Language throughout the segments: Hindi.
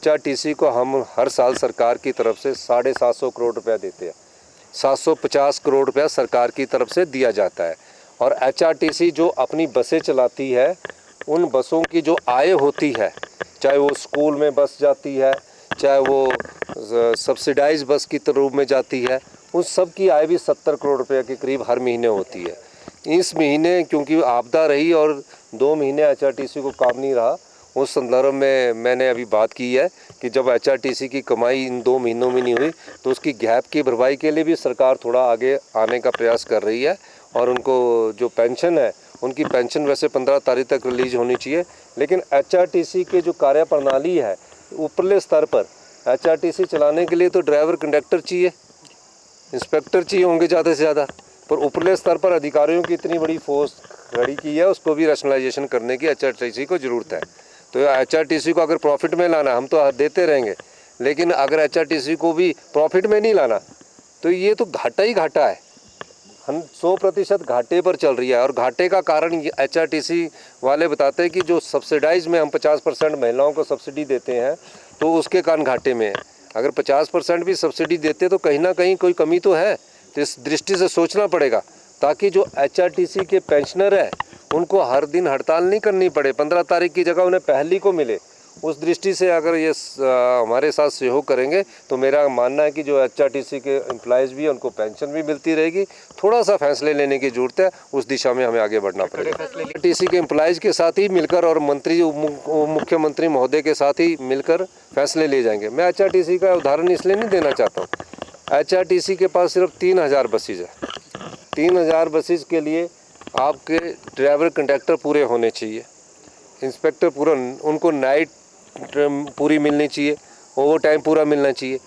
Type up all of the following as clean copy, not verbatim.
एचआरटीसी को हम हर साल सरकार की तरफ से 750 करोड़ रुपया देते हैं। 750 करोड़ रुपया सरकार की तरफ से दिया जाता है। और एचआरटीसी जो अपनी बसें चलाती है, उन बसों की जो आय होती है, चाहे वो स्कूल में बस जाती है, चाहे वो सब्सिडाइज बस की रूप में जाती है, उन सब की आय भी 70 करोड़ रुपये के करीब हर महीने होती है। इस महीने क्योंकि आपदा रही और 2 महीने एचआरटीसी को काम नहीं रहा, उस संदर्भ में मैंने अभी बात की है कि जब एचआरटीसी की कमाई इन 2 महीनों में नहीं हुई तो उसकी गैप की भरपाई के लिए भी सरकार थोड़ा आगे आने का प्रयास कर रही है। और उनको जो पेंशन है, उनकी पेंशन वैसे 15 तारीख तक रिलीज होनी चाहिए, लेकिन एचआरटीसी के जो कार्यप्रणाली है ऊपरले स्तर पर, एचआरटीसी चलाने के लिए तो ड्राइवर कंडक्टर चाहिए, इंस्पेक्टर चाहिए होंगे ज़्यादा से ज़्यादा, पर ऊपरले स्तर पर अधिकारियों की इतनी बड़ी फोर्स खड़ी की है, उसको भी रैशनलाइजेशन करने की एचआरटीसी को ज़रूरत है। तो एचआरटीसी को अगर प्रॉफिट में लाना, हम तो देते रहेंगे, लेकिन अगर एचआरटीसी को भी प्रॉफिट में नहीं लाना तो ये तो घाटा ही घाटा है। हम 100% घाटे पर चल रही है। और घाटे का कारण एचआरटीसी वाले बताते हैं कि जो सब्सिडाइज में हम 50% महिलाओं को सब्सिडी देते हैं तो उसके कारण घाटे में है। अगर 50% भी सब्सिडी देते तो कहीं ना कहीं कोई कमी तो है, तो इस दृष्टि से सोचना पड़ेगा ताकि जो एचआरटीसी के पेंशनर है उनको हर दिन हड़ताल नहीं करनी पड़े, 15 तारीख की जगह उन्हें पहली को मिले। उस दृष्टि से अगर ये हमारे साथ सहयोग करेंगे तो मेरा मानना है कि जो एचआरटीसी के एम्प्लॉयज़ भी हैं उनको पेंशन भी मिलती रहेगी। थोड़ा सा फैसले लेने की ज़रूरत है, उस दिशा में हमें आगे बढ़ना पड़ेगा। एचआरटीसी के एम्प्लॉयज़ के साथ ही मिलकर और मंत्री मुख्यमंत्री महोदय के साथ ही मिलकर फैसले ले जाएंगे। मैं एचआरटीसी का उदाहरण इसलिए नहीं देना चाहता हूँ, एचआरटीसी के पास सिर्फ 3000 बसेज है। 3000 बसेज के लिए आपके ड्राइवर कंडक्टर पूरे होने चाहिए, इंस्पेक्टर पूरा, उनको नाइट पूरी मिलनी चाहिए, ओवर टाइम पूरा मिलना चाहिए,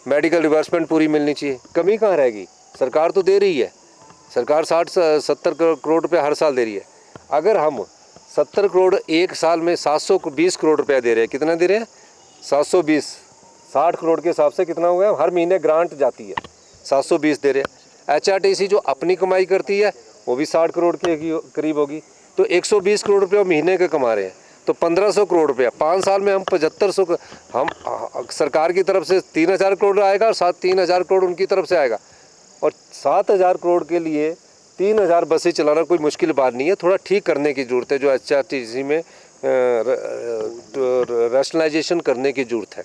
मेडिकल रिवर्समेंट पूरी मिलनी चाहिए। कमी कहाँ रहेगी? सरकार तो दे रही है, सरकार 60-70 करोड़ रुपये हर साल दे रही है। अगर हम 70 करोड़ एक साल में 720 करोड़ रुपया दे रहे हैं, कितना दे रहे हैं? 720, 60 करोड़ के हिसाब से कितना हो गया? हर महीने ग्रांट जाती है, 720 दे रहे हैं। एचआरटीसी जो अपनी कमाई करती है वो भी 60 करोड़ के करीब होगी, तो 120 करोड़ रुपये महीने के कमा रहे हैं, तो 1500 करोड़ रुपया 5 साल में हम 7500, हम सरकार की तरफ से 3000 करोड़ आएगा और 3000 करोड़ उनकी तरफ से आएगा। और 7000 करोड़ के लिए 3000 बसें चलाना कोई मुश्किल बात नहीं है। थोड़ा ठीक करने की ज़रूरत है, जो एचआरटीसी में रैशनलाइजेशन करने की ज़रूरत है।